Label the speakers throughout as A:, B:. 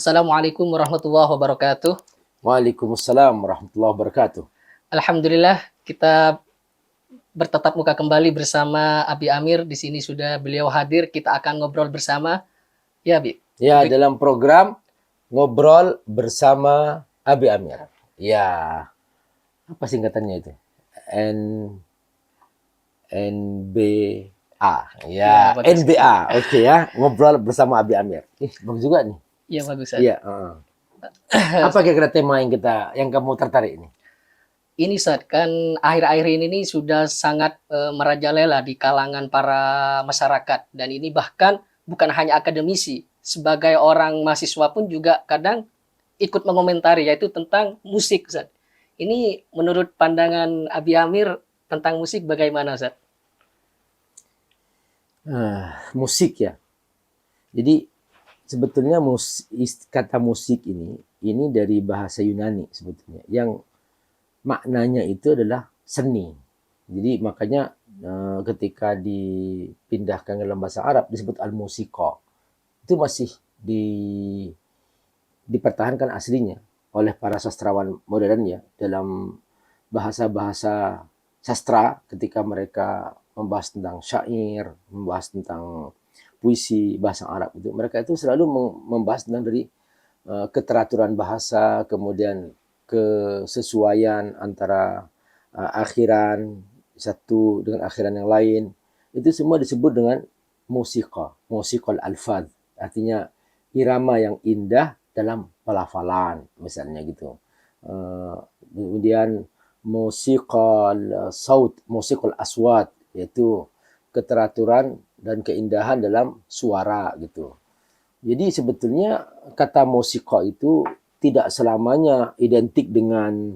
A: Assalamualaikum warahmatullahi wabarakatuh.
B: Waalaikumsalam warahmatullahi wabarakatuh.
A: Alhamdulillah kita bertatap muka kembali bersama Abi Amir. Di sini sudah beliau hadir. Kita akan ngobrol bersama. Ya, Abi.
B: Ya, dalam program Ngobrol Bersama Abi Amir. Ya, apa singkatannya itu? NBA. Ya,
A: bagus.
B: NBA. Oke ya, Ngobrol Bersama Abi Amir. Bagus juga nih.
A: Iya, bagus.
B: Iya. Apa kira-kira tema yang kamu tertarik ini?
A: Ini saat kan akhir-akhir ini nih sudah sangat merajalela di kalangan para masyarakat, dan ini bahkan bukan hanya akademisi, sebagai orang mahasiswa pun juga kadang ikut mengomentari, yaitu tentang musik, Ustaz. Ini menurut pandangan Abi Amir tentang musik bagaimana, Ustaz?
B: Musik ya. Jadi sebetulnya kata musik ini dari bahasa Yunani sebetulnya, yang maknanya itu adalah seni. Jadi makanya ketika dipindahkan ke dalam bahasa Arab disebut al-musiqa. Itu masih dipertahankan aslinya oleh para sastrawan modern ya, dalam bahasa-bahasa sastra ketika mereka membahas tentang syair, membahas tentang puisi bahasa Arab itu. Mereka itu selalu membahas tentang dari keteraturan bahasa, kemudian kesesuaian antara akhiran satu dengan akhiran yang lain. Itu semua disebut dengan musiqa, musiqal alfaz. Artinya irama yang indah dalam pelafalan, misalnya gitu. Kemudian musiqal saut, musiqal aswat, yaitu keteraturan dan keindahan dalam suara gitu. Jadi sebetulnya kata musiqa itu tidak selamanya identik dengan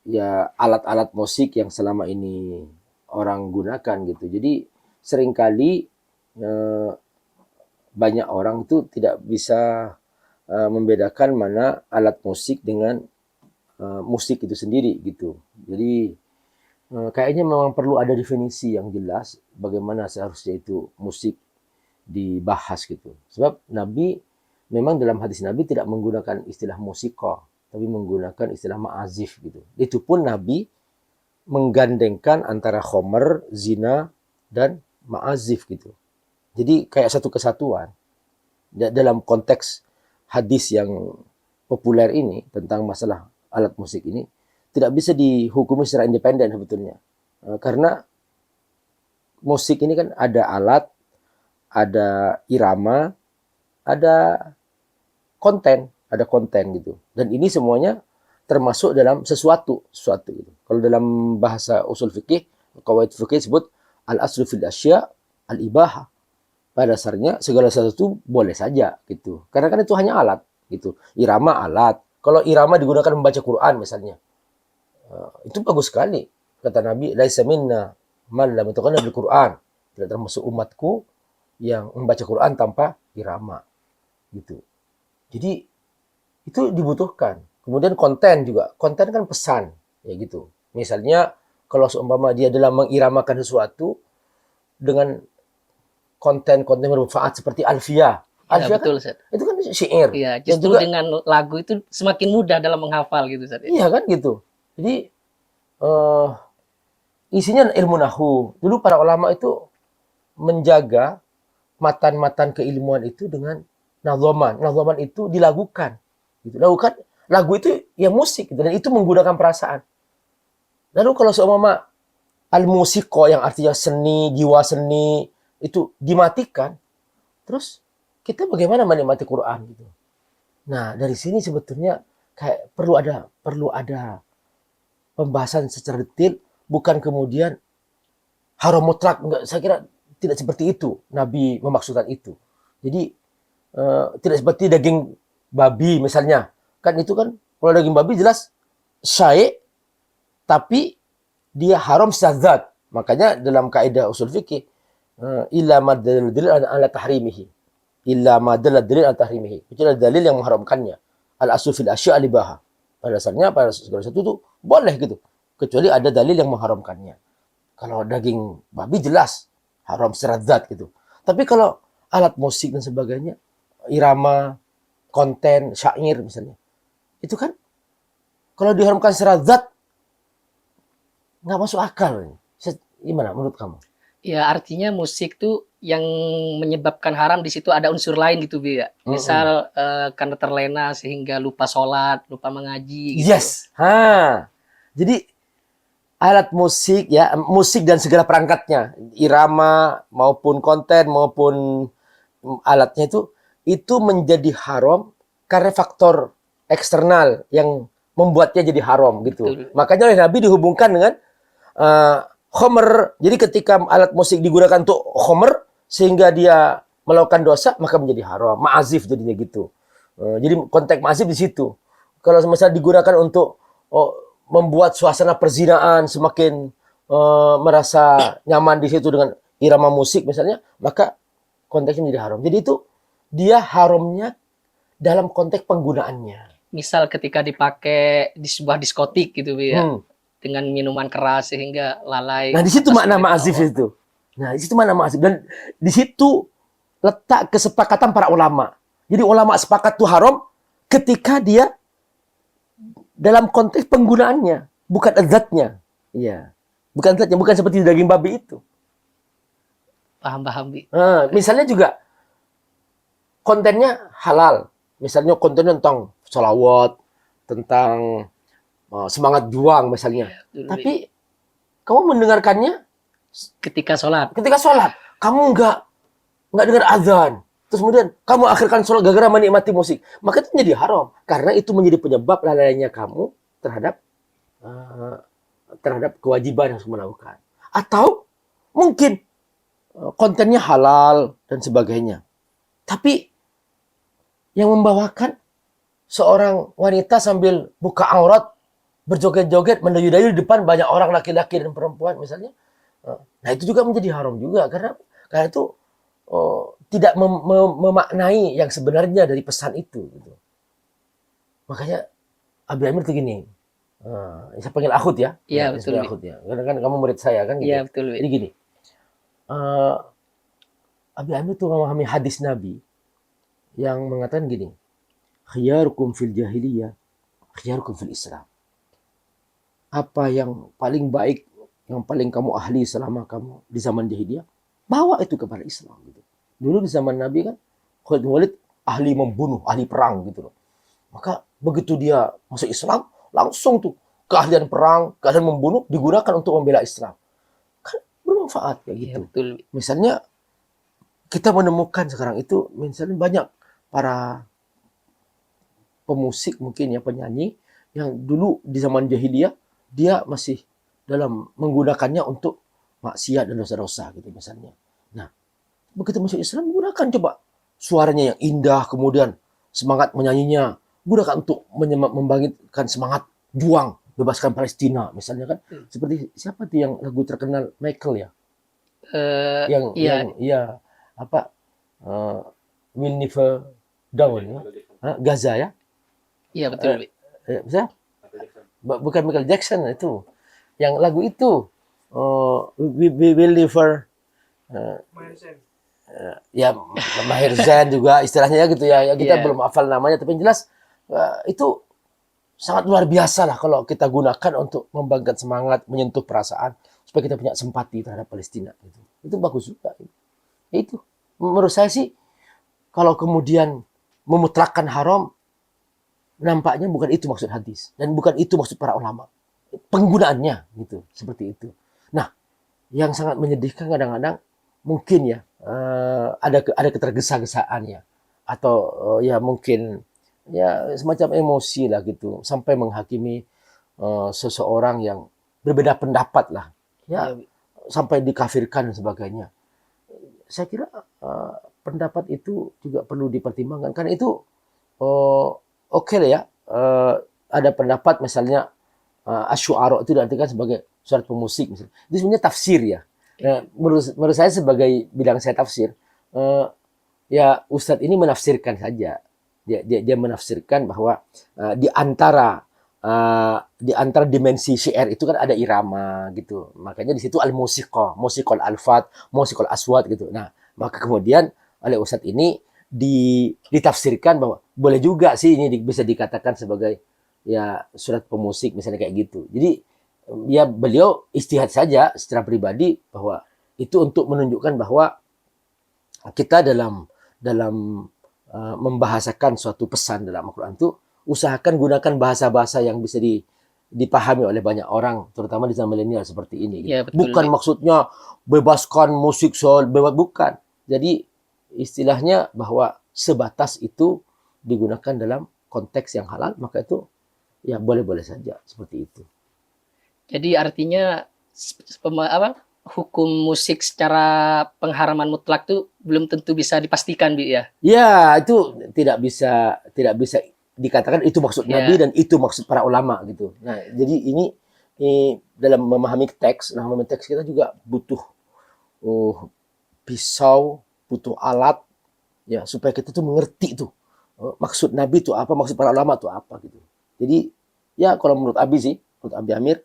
B: ya alat-alat musik yang selama ini orang gunakan gitu. Jadi seringkali banyak orang itu tidak bisa membedakan mana alat musik dengan musik itu sendiri gitu. Jadi kayaknya memang perlu ada definisi yang jelas bagaimana seharusnya itu musik dibahas gitu. Sebab Nabi memang dalam hadis Nabi tidak menggunakan istilah musika, tapi menggunakan istilah ma'azif gitu. Itu pun Nabi menggandengkan antara khomer, zina, dan ma'azif gitu. Jadi kayak satu kesatuan. Dalam konteks hadis yang populer ini tentang masalah alat musik ini, tidak bisa dihukumi secara independen sebetulnya. Karena musik ini kan ada alat, ada irama, ada konten gitu. Dan ini semuanya termasuk dalam sesuatu gitu. Kalau dalam bahasa usul fikih, qawaid fikih disebut al-aslu fil asya al-ibahah. Pada dasarnya segala sesuatu boleh saja gitu. Karena kan itu hanya alat gitu. Irama alat. Kalau irama digunakan membaca Quran misalnya, itu bagus sekali. Kata Nabi, laisa minna man lam yataqanna bil Quran. Tidak termasuk umatku yang membaca Quran tanpa irama gitu. Jadi itu dibutuhkan. Kemudian konten juga. Konten kan pesan ya gitu. Misalnya kalau seumpama dia dalam mengiramakan sesuatu dengan konten-konten bermanfaat seperti alfiyah.
A: Ya,
B: Alfiyah
A: betul,
B: kan,
A: Ustaz.
B: itu kan syair.
A: Iya,
B: Dan
A: justru
B: juga,
A: dengan lagu itu semakin mudah dalam menghafal gitu, Ustaz.
B: iya kan gitu. Jadi isinya ilmu nahu. Dulu para ulama itu menjaga matan-matan keilmuan itu dengan nadhaman. Nadhaman itu dilakukan. Gitu. Lagu itu ya musik gitu, dan itu menggunakan perasaan. Lalu kalau seumpama al-musiqa yang artinya seni, jiwa seni itu dimatikan, terus kita bagaimana menikmati Quran gitu. Nah, dari sini sebetulnya kayak perlu ada pembahasan secara detail, bukan kemudian haram mutlak. Enggak, saya kira tidak seperti itu Nabi memaksudkan itu. Jadi tidak seperti daging babi misalnya. Kan itu kan kalau daging babi jelas syai' tapi dia haram secara zat. Makanya dalam kaidah usul fikih illa ma dalil ala tahrimihi. Illa ma dalil ala tahrimihi. Itu adalah dalil yang mengharamkannya. Al aslu fil asya' al-ibaha. Pada dasarnya pada segala sesuatu itu boleh gitu. Kecuali ada dalil yang mengharamkannya. Kalau daging babi jelas haram secara zat gitu. Tapi kalau alat musik dan sebagainya, irama, konten, syair misalnya. Itu kan kalau diharamkan secara zat nggak masuk akal. Gimana menurut kamu?
A: Ya artinya musik tuh yang menyebabkan haram di situ ada unsur lain gitu Bi ya. Misal karena terlena sehingga lupa sholat, lupa mengaji gitu.
B: Yes. Jadi alat musik ya, musik dan segala perangkatnya, irama maupun konten maupun alatnya itu menjadi haram karena faktor eksternal yang membuatnya jadi haram gitu.
A: Betul.
B: Makanya oleh Nabi dihubungkan dengan khomer. Jadi ketika alat musik digunakan untuk khomer sehingga dia melakukan dosa, maka menjadi haram. Ma'azif jadinya gitu. Jadi konteks ma'azif di situ. Kalau misalnya digunakan untuk membuat suasana perzinaan semakin merasa nyaman di situ dengan irama musik misalnya, maka konteksnya menjadi haram. Jadi itu dia haramnya dalam konteks penggunaannya.
A: Misal ketika dipakai di sebuah diskotik gitu Bi ya. Dengan minuman keras sehingga lalai.
B: Nah, di situ makna ma'azif itu. Nah, di situ makna ma'azif. Dan di situ letak kesepakatan para ulama. Jadi ulama sepakat itu haram ketika dia dalam konteks penggunaannya, bukan zatnya. Iya. Bukan zatnya, bukan seperti daging babi itu.
A: Paham Bi.
B: Misalnya juga kontennya halal. Misalnya kontennya tentang sholawat, tentang semangat juang misalnya. Tapi kamu mendengarkannya
A: ketika sholat.
B: Kamu nggak dengar azan. Terus kemudian kamu akhirkan sholat gara-gara menikmati musik. Maka itu menjadi haram. Karena itu menjadi penyebab lalainya kamu terhadap kewajiban yang harus melakukan. Atau mungkin kontennya halal dan sebagainya. Tapi yang membawakan seorang wanita sambil buka aurat, berjoget-joget, mendayu-dayu di depan banyak orang laki-laki dan perempuan misalnya. Nah itu juga menjadi haram juga karena itu tidak memaknai yang sebenarnya dari pesan itu. Gitu. Makanya Abi Amir itu gini, saya panggil Akhud ya.
A: Iya betul.
B: Akhud ya. Karena kan kamu murid saya kan. Gitu.
A: Iya betul.
B: Jadi gini, Abi Amir itu memahami hadis Nabi yang mengatakan gini, khiyarukum fil jahiliyah, khiyarukum fil Islam. Apa yang paling baik, yang paling kamu ahli selama kamu di zaman jahiliyah, bawa itu kepada Islam. Gitu. Dulu di zaman Nabi kan, Khalid bin Walid ahli membunuh, ahli perang gitu loh. Maka begitu dia masuk Islam, langsung tuh keahlian perang, keahlian membunuh digunakan untuk membela Islam. Kan bermanfaat kayak gitu.
A: Ya, betul.
B: Misalnya kita menemukan sekarang itu, misalnya banyak para pemusik mungkin ya, penyanyi yang dulu di zaman jahiliyah dia masih dalam menggunakannya untuk maksiat dan dosa-dosa gitu misalnya. Nah, begitu masuk Islam gunakan coba suaranya yang indah, kemudian semangat menyanyinya, gunakan untuk membangkitkan semangat juang, bebaskan Palestina misalnya kan. Seperti siapa tuh yang lagu terkenal Michael ya? Will Never Down ya? Gaza ya?
A: Iya betul.
B: Bisa? Bukan Michael Jackson itu, yang lagu itu we will never ya Maher Zain juga istilahnya ya gitu ya, kita belum hafal namanya tapi yang jelas itu sangat luar biasa lah kalau kita gunakan untuk membangkitkan semangat, menyentuh perasaan supaya kita punya simpati terhadap Palestina gitu. Itu bagus juga. Itu menurut saya sih kalau kemudian memutlakkan haram, nampaknya bukan itu maksud hadis dan bukan itu maksud para ulama. Penggunaannya gitu, seperti itu. Nah, yang sangat menyedihkan kadang-kadang mungkin ya ada ketergesa-gesaan ya, atau ya mungkin ya semacam emosi lah gitu sampai menghakimi seseorang yang berbeda pendapat lah ya, sampai dikafirkan dan sebagainya. Saya kira pendapat itu juga perlu dipertimbangkan karena itu oke lah ya, ada pendapat misalnya asy'ara itu diartikan sebagai surat pemusik misalnya. Itu sebenarnya tafsir ya. Menurut saya sebagai bidang saya tafsir, ya Ustadz ini menafsirkan saja. Dia menafsirkan bahwa di antara dimensi syair itu kan ada irama gitu. Makanya di situ al-musiqah, musiqal alfat, musiqal aswat gitu. Nah, maka kemudian oleh Ustadz ini ditafsirkan bahwa boleh juga sih ini bisa dikatakan sebagai ya surat pemusik misalnya kayak gitu. Jadi ya beliau istihad saja secara pribadi bahwa itu untuk menunjukkan bahwa kita dalam membahasakan suatu pesan dalam Al-Quran itu usahakan gunakan bahasa-bahasa yang bisa dipahami oleh banyak orang, terutama di zaman milenial seperti ini.
A: Ya, betul,
B: Bukan
A: Bi.
B: maksudnya bebaskan musik soul, bukan. Jadi istilahnya bahwa sebatas itu digunakan dalam konteks yang halal, maka itu ya boleh-boleh saja seperti itu.
A: Jadi artinya hukum musik secara pengharaman mutlak tuh belum tentu bisa dipastikan, Bi, ya.
B: Ya, itu tidak bisa dikatakan itu maksud Nabi
A: Ya.
B: dan itu maksud para ulama gitu. Nah, jadi ini dalam memahami teks, kita juga butuh pisau, butuh alat ya supaya kita tuh mengerti tuh maksud Nabi itu apa, maksud para ulama itu apa gitu. Jadi ya kalau menurut Abi Amir,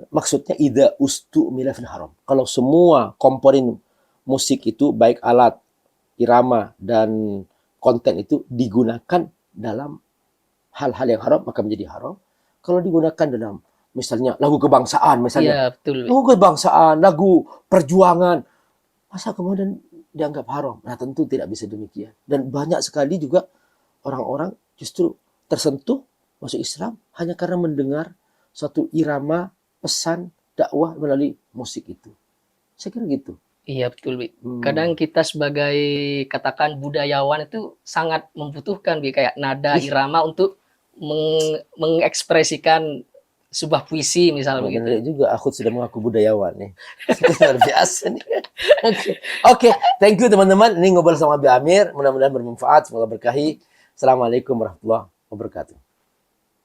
B: maksudnya ida ustu mila fil haram. Kalau semua komponen musik itu baik alat, irama dan konten itu digunakan dalam hal-hal yang haram maka menjadi haram. Kalau digunakan dalam misalnya lagu kebangsaan misalnya,
A: Iya, betul, Bi.
B: lagu kebangsaan, lagu perjuangan, masa kemudian dianggap haram? Nah, tentu tidak bisa demikian. Dan banyak sekali juga orang-orang justru tersentuh masuk Islam hanya karena mendengar suatu irama pesan dakwah melalui musik itu. Saya kira gitu.
A: Iya, betul, Bi. Kadang kita sebagai katakan budayawan itu sangat membutuhkan, Bi, kayak nada
B: Ih,
A: irama untuk mengekspresikan sebuah puisi misalnya begitu.
B: benar juga. Aku sudah mengaku budayawan nih. Luar biasa nih. Oke, thank you teman-teman. Ini ngobrol sama Abi Amir. Mudah-mudahan bermanfaat. Semoga berkahi. Assalamualaikum warahmatullahi wabarakatuh.